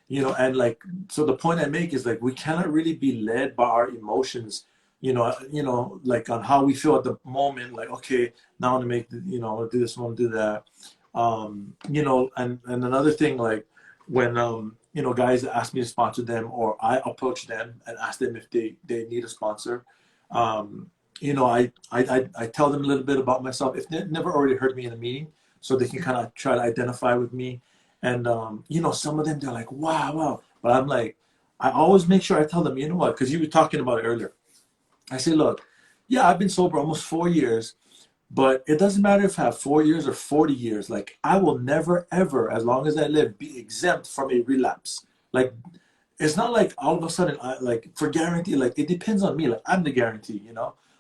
and like, so the point I make is, like, we cannot really be led by our emotions, like on how we feel at the moment, like, okay, now I want to make I want to do this, I want to do that, and another thing, like when guys ask me to sponsor them, or I approach them and ask them if they need a sponsor, I tell them a little bit about myself if they've never already heard me in a meeting, so they can kind of try to identify with me. And some of them, they're like, wow. But I'm like, I always make sure I tell them, you know what, because you were talking about it earlier. I say, look, yeah, I've been sober almost 4 years, but it doesn't matter if I have 4 years or 40 years. Like, I will never, ever, as long as I live, be exempt from a relapse. Like, it's not like all of a sudden, like, for guarantee, like, it depends on me. Like, I'm the guarantee,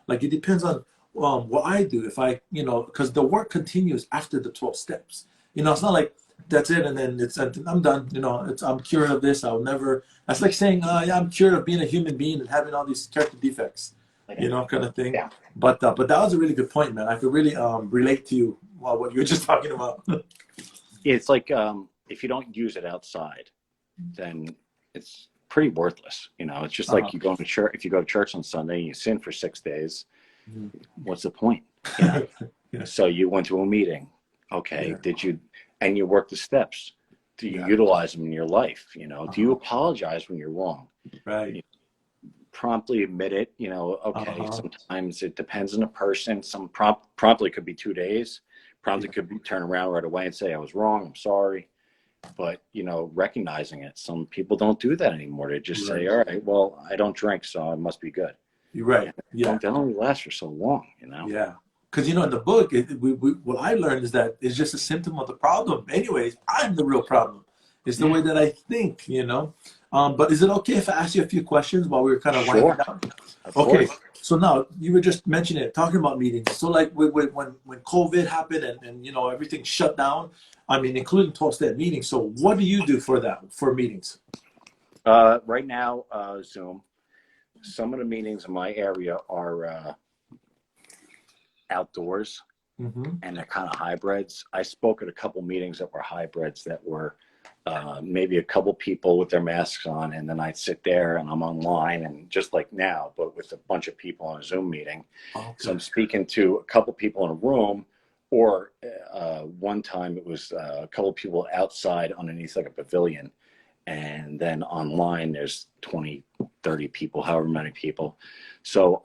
like, it depends on what I do. If I, because the work continues after the 12 steps. It's not like that's it and then I'm done. I'm cured of this. I'll never. That's like saying, yeah, I'm cured of being a human being and having all these character defects, kind of thing. Yeah. But that was a really good point, man. I could really relate to you what you were just talking about. It's like, if you don't use it outside, then it's pretty worthless. It's just like you go to church. If you go to church on Sunday and you sin for 6 days, what's the point? So you went to a meeting. Okay, did you? And you work the steps. Do you utilize them in your life? Do you apologize when you're wrong? Right. Promptly admit it. Okay. Sometimes it depends on the person. Some promptly could be 2 days. Promptly could be turn around right away and say, I was wrong, I'm sorry. But recognizing it. Some people don't do that anymore. They just say, all right, well, I don't drink, so it must be good. You're right. That only lasts for so long. Yeah. Because in the book, what I learned is that it's just a symptom of the problem. Anyways, I'm the real problem. It's the way that I think. But is it okay if I ask you a few questions while we were kind of winding down? Okay. So now you were just mentioning it, talking about meetings. So like when COVID happened and everything shut down, I mean, including 12-step meetings. So what do you do for that, for meetings? Right now, Zoom. Some of the meetings in my area are outdoors, Mm-hmm. and they're kind of hybrids. I spoke at a couple meetings that were hybrids that were maybe a couple people with their masks on, and then I'd sit there and I'm online and just like now, but with a bunch of people on a Zoom meeting. Okay. So I'm speaking to a couple people in a room, or one time it was a couple people outside underneath like a pavilion, and then online there's 20, 30 people, however many people. So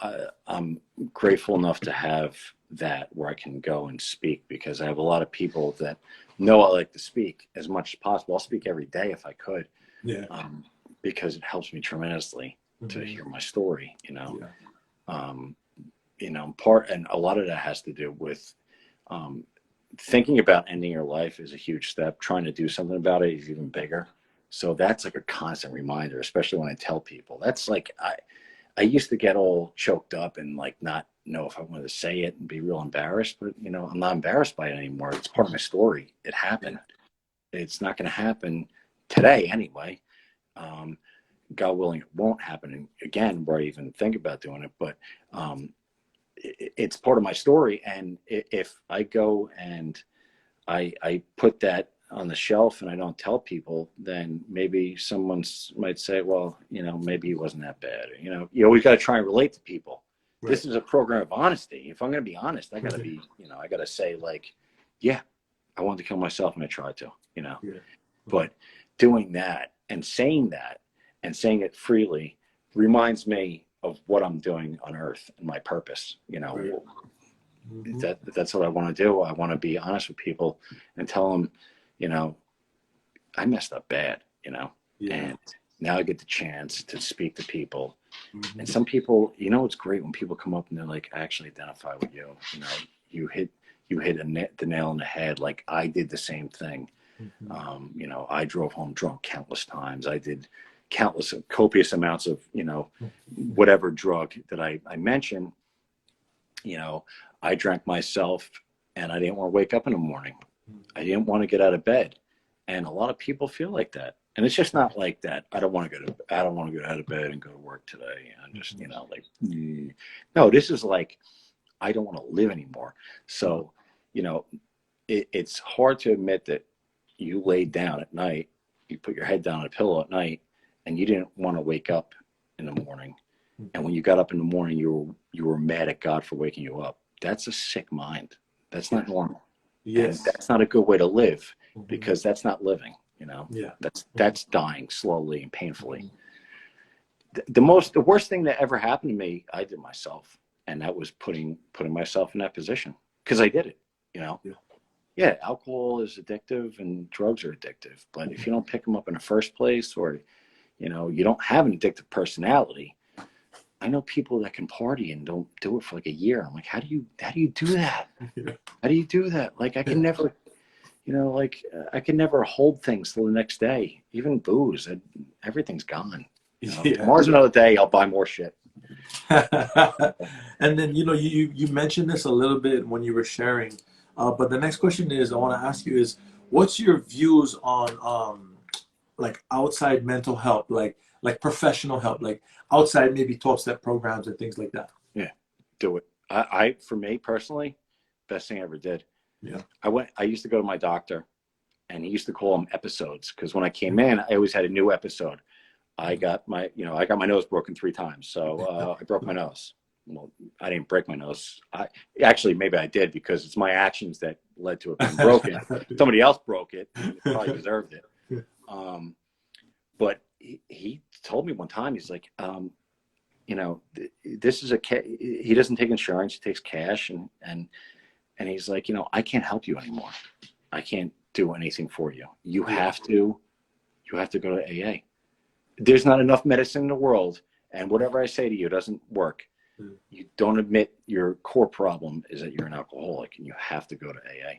I'm grateful enough to have that where I can go and speak, because I have a lot of people that know I like to speak as much as possible. I'll speak every day if I could, Yeah. because it helps me tremendously to hear my story, Yeah. and a lot of that has to do with thinking about ending your life is a huge step. Trying to do something about it is even bigger. So that's like a constant reminder, especially when I tell people. That's like I used to get all choked up and like not know if I wanted to say it and be real embarrassed, but I'm not embarrassed by it anymore. It's part of my story. It happened. It's not going to happen today anyway. God willing, it won't happen again where I even think about doing it, but it's part of my story. And if I go and I put that on the shelf and I don't tell people, then maybe someone might say, well, maybe it wasn't that bad. You always got to try and relate to people. Right. This is a program of honesty. If I'm going to be honest, I got to be, I got to say like, yeah, I wanted to kill myself and I tried to, Yeah. But doing that and saying it freely reminds me of what I'm doing on earth and my purpose, Right. That's what I want to do. I want to be honest with people and tell them, I messed up bad, and now I get the chance to speak to people. And some people, it's great when people come up and they're like, I actually identify with you. You hit the nail on the head. Like I did the same thing. I drove home drunk countless times. I did copious amounts of, whatever drug that I mentioned. I drank myself and I didn't want to wake up in the morning. I didn't want to get out of bed. And a lot of people feel like that. And it's just not like that. I don't want to get out of bed and go to work today. I'm just, no, this is like, I don't want to live anymore. So, it's hard to admit that you laid down at night, you put your head down on a pillow at night, and you didn't want to wake up in the morning. And when you got up in the morning, you were mad at God for waking you up. That's a sick mind. That's not normal. Yes. And that's not a good way to live, because that's not living, Yeah. That's dying slowly and painfully. The worst thing that ever happened to me, I did myself. And that was putting myself in that position, because I did it, Yeah, alcohol is addictive and drugs are addictive. But if you don't pick them up in the first place, or, you don't have an addictive personality, I know people that can party and don't do it for like a year. I'm like, how do you do that? How do you do that? Like, I can never, I can never hold things till the next day. Even booze, everything's gone. Tomorrow's another day. I'll buy more shit. And then, you mentioned this a little bit when you were sharing, but the next question I want to ask you is, what's your views on like outside mental help, like professional help, like outside maybe 12-step programs and things like that? Yeah, do it. I for me personally, best thing I ever did. Yeah. I used to go to my doctor, and he used to call them episodes, because when I came in, I always had a new episode. I got my nose broken 3 times. So I broke my nose. Well, I didn't break my nose. Maybe I did, because it's my actions that led to it being broken. Somebody else broke it, and it probably deserved it. But he told me one time, he's like, this is he doesn't take insurance, he takes cash, and he's like, I can't help you anymore. I can't do anything for you. You have to go to AA. There's not enough medicine in the world, and whatever I say to you doesn't work. You don't admit your core problem is that you're an alcoholic, and you have to go to AA,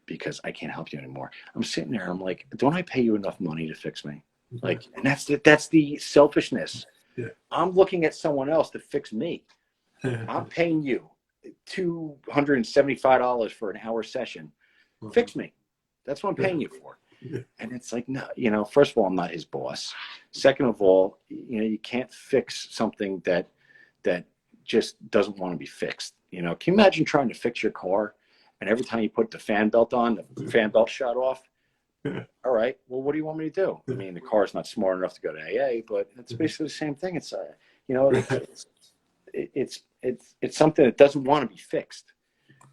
because I can't help you anymore. I'm sitting there, I'm like, don't I pay you enough money to fix me? Like, and that's the selfishness. Yeah. I'm looking at someone else to fix me. I'm paying you $275 for an hour session. Fix me. That's what I'm paying you for. And it's like, no, you know, first of all, I'm not his boss. Second of all, you know, you can't fix something that just doesn't want to be fixed. You know, can you imagine trying to fix your car and every time you put the fan belt on, the fan belt shut off? All right, well, what do you want me to do? I mean, the car's not smart enough to go to AA, but it's basically the same thing. It's, you know, it's something that doesn't want to be fixed.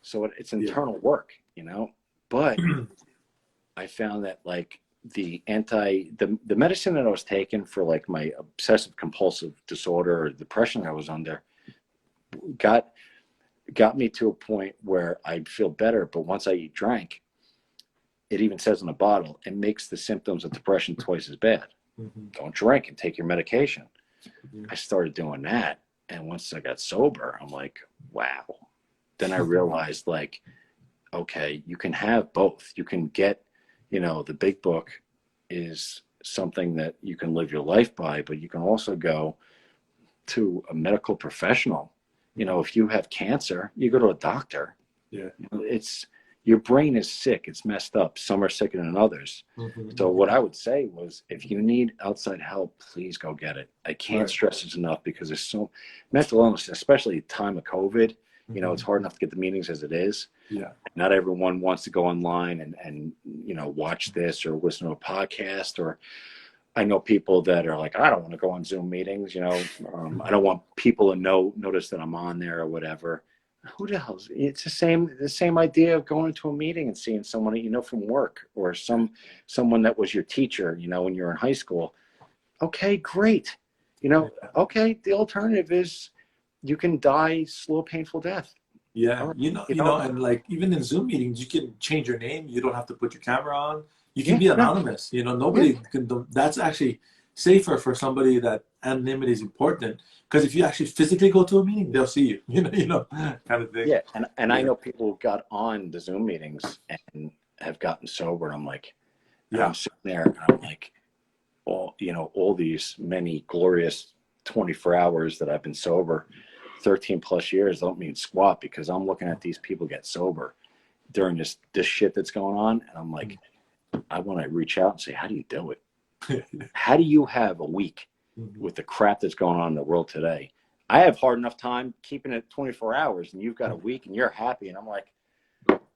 So it's internal work, you know, but I found that like the medicine that I was taking for like my obsessive compulsive disorder or depression I was under got me to a point where I'd feel better. But once I drank, it even says on the bottle, it makes the symptoms of depression twice as bad. Don't drink and take your medication. I started doing that. And once I got sober, I'm like, wow. Then I realized like, okay, you can have both. You can get, you know, the big book is something that you can live your life by, but you can also go to a medical professional. You know, if you have cancer, you go to a doctor. Yeah. You know, it's, your brain is sick. It's messed up. Some are sicker than others. So what I would say was, if you need outside help, please go get it. I can't stress this enough because there's so mental illness, especially at the time of COVID. You know, it's hard enough to get the meetings as it is. Yeah. Not everyone wants to go online and you know, watch this or listen to a podcast. Or I know people that are like, I don't want to go on Zoom meetings. You know, I don't want people to notice that I'm on there or whatever. Who the hell? It's the same idea of going to a meeting and seeing someone that you know from work, or someone that was your teacher, you know, when you were in high school. Okay, great. You know, okay, the alternative is you can die slow, painful death. Yeah, Right. you know, and like even in Zoom meetings, you can change your name. You don't have to put your camera on. You can Yeah, be anonymous. You know, nobody can do. That's actually safer for somebody that anonymity is important. Because if you actually physically go to a meeting, they'll see you. You know, kind of thing. yeah. And I know people who got on the Zoom meetings and have gotten sober. And I'm like, and I'm sitting there and I'm like, all these many glorious 24 hours that I've been sober, 13 plus years, don't mean squat, because I'm looking at these people get sober during this shit that's going on. And I'm like, I want to reach out and say, how do you do it? How do you have a week with the crap that's going on in the world today? I have hard enough time keeping it 24 hours, and you've got a week and you're happy. And I'm like,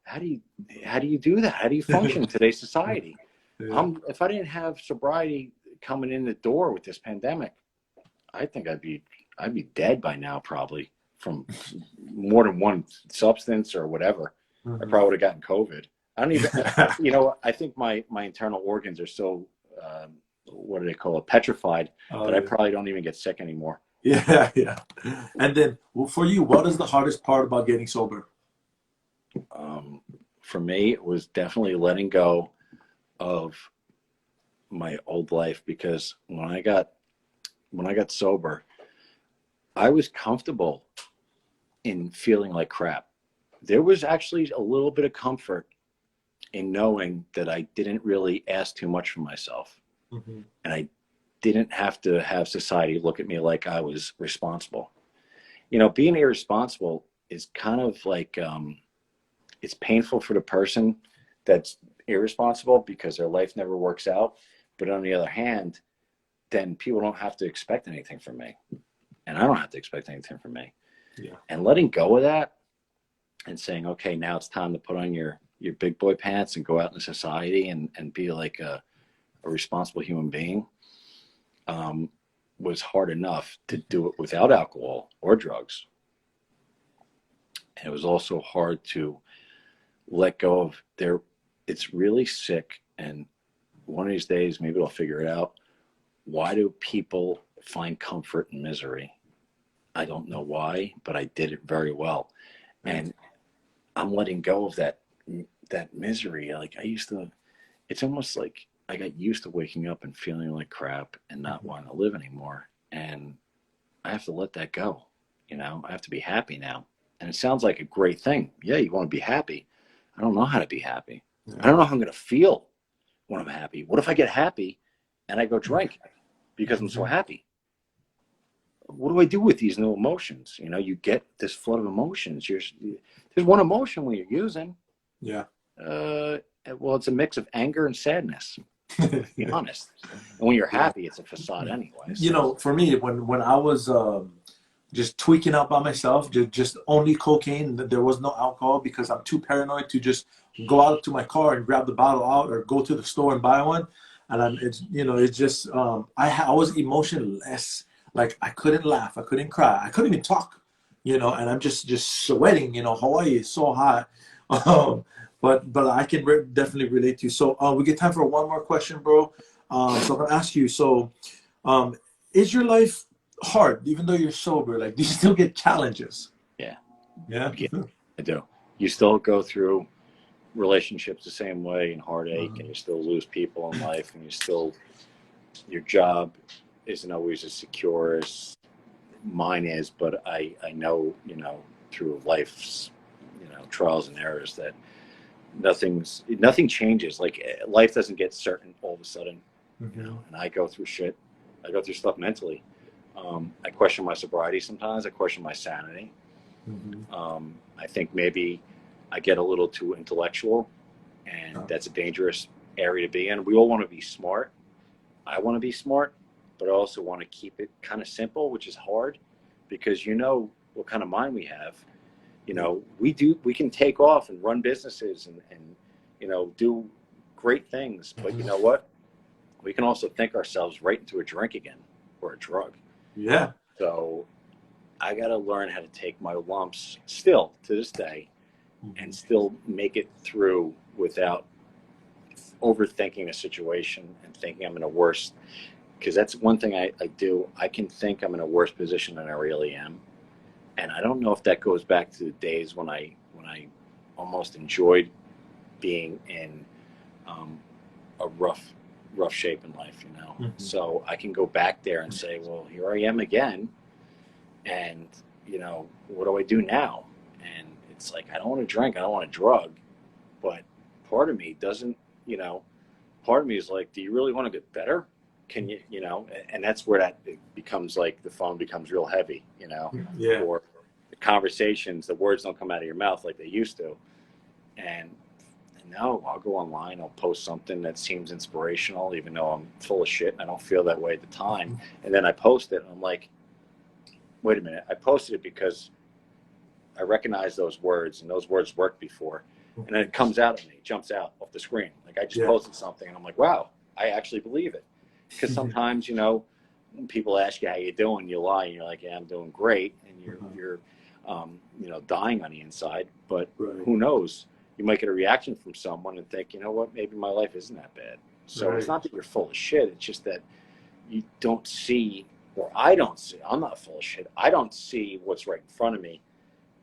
how do you do that? How do you function in today's society? If I didn't have sobriety coming in the door with this pandemic, I think I'd be dead by now, probably, from more than one substance or whatever. I probably would have gotten COVID. I don't even, you know, I think my internal organs are so, what do they call it, petrified, that I probably don't even get sick anymore. Yeah, yeah. And then for you, what is the hardest part about getting sober? For me, it was definitely letting go of my old life, because when I got sober, I was comfortable in feeling like crap. There was actually a little bit of comfort in knowing that I didn't really ask too much from myself. And I didn't have to have society look at me like I was responsible. You know, being irresponsible is kind of like, it's painful for the person that's irresponsible because their life never works out. But on the other hand, then people don't have to expect anything from me. And I don't have to expect anything from me. Yeah. And letting go of that and saying, okay, now it's time to put on your big boy pants and go out in society and be like a responsible human being, was hard enough to do it without alcohol or drugs. And it was also hard to let go of it's really sick. And one of these days, maybe I'll figure it out. Why do people find comfort in misery? I don't know why, but I did it very well. And I'm letting go of that misery. Like it's almost like I got used to waking up and feeling like crap and not wanting to live anymore. And I have to let that go. You know, I have to be happy now. And it sounds like a great thing. Yeah, you want to be happy. I don't know how to be happy. I don't know how I'm going to feel when I'm happy. What if I get happy and I go drink because I'm so happy? What do I do with these new emotions? You know, you get this flood of emotions. There's one emotion when you're using. Yeah. Well, it's a mix of anger and sadness, to be honest. And when you're happy, it's a facade anyway. You So. know, for me, when I was just tweaking out by myself, just only cocaine, there was no alcohol because I'm too paranoid to just go out to my car and grab the bottle out or go to the store and buy one. And it's, you know, it's just, I was emotionless. Like I couldn't laugh, I couldn't cry, I couldn't even talk, you know, and I'm just sweating, you know, Hawaii is so hot. Um, but I can definitely relate to you. So we get time for one more question, bro. So I'm gonna ask you, so um, is your life hard, even though you're sober? Like, do you still get challenges? Yeah. Yeah. Yeah, I do. You still go through relationships the same way and heartache, and you still lose people in life, and you still, your job isn't always as secure as mine is, but I know, you know, through life's, you know, trials and errors that nothing changes. Like life doesn't get certain all of a sudden, you know, and I go through shit. I go through stuff mentally. I question my sobriety sometimes. I question my sanity. I think maybe I get a little too intellectual, and that's a dangerous area to be in. We all want to be smart. I want to be smart, but I also want to keep it kind of simple, which is hard because you know what kind of mind we have. You know, we can take off and run businesses and you know, do great things. But you know what? We can also think ourselves right into a drink again or a drug. Yeah. So I got to learn how to take my lumps still to this day and still make it through without overthinking a situation and thinking I'm in a worse, because that's one thing I do. I can think I'm in a worse position than I really am. And I don't know if that goes back to the days when I almost enjoyed being in a rough shape in life, you know. So I can go back there and say, well, here I am again, and you know, what do I do now? And it's like, I don't want to drink, I don't want to drug, but part of me doesn't, you know, part of me is like, do you really want to get better? Can you, you know, and that's where that it becomes like the phone becomes real heavy, you know, or the conversations, the words don't come out of your mouth like they used to. And no, I'll go online, I'll post something that seems inspirational, even though I'm full of shit and I don't feel that way at the time. And then I post it and I'm like, wait a minute, I posted it because I recognize those words and those words worked before. And then it comes out at me, it jumps out off the screen. Like I just posted something and I'm like, wow, I actually believe it. Because sometimes, you know, when people ask you how you doing, you lie and you're like, yeah, I'm doing great. And you're you know, dying on the inside. But who knows? You might get a reaction from someone and think, you know what, maybe my life isn't that bad. So it's not that you're full of shit. It's just that you don't see, or I don't see, I'm not full of shit. I don't see what's right in front of me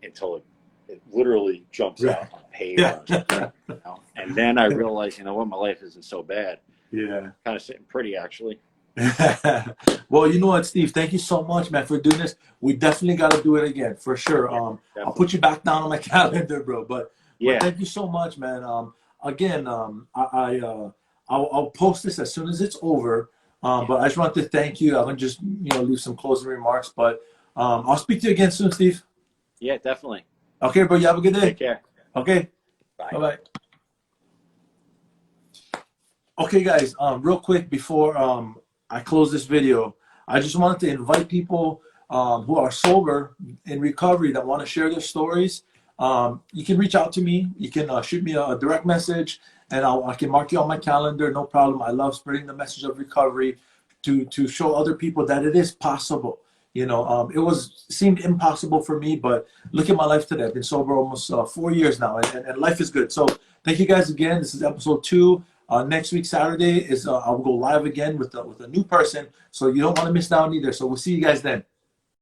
until it literally jumps out on paper. You know? And then I realize, you know what, my life isn't so bad. Yeah. Kind of sitting pretty, actually. Well, you know what, Steve, thank you so much, man, for doing this. We definitely got to do it again for sure. I'll put you back down on my calendar, bro. But thank you so much, man. Again, I'll post this as soon as it's over. But I just want to thank you. I'm gonna just, you know, leave some closing remarks. But I'll speak to you again soon, Steve. Yeah, definitely. Okay, bro. You have a good day. Take care. Okay. Bye. Bye-bye. Okay, guys, real quick before I close this video, I just wanted to invite people who are sober in recovery that want to share their stories. You can reach out to me. You can shoot me a direct message, and I can mark you on my calendar. No problem. I love spreading the message of recovery to show other people that it is possible. You know, it seemed impossible for me, but look at my life today. I've been sober almost 4 years now, and life is good. So thank you guys again. This is episode 2. Next week, Saturday, I'll go live again with a new person. So you don't want to miss out either. So we'll see you guys then.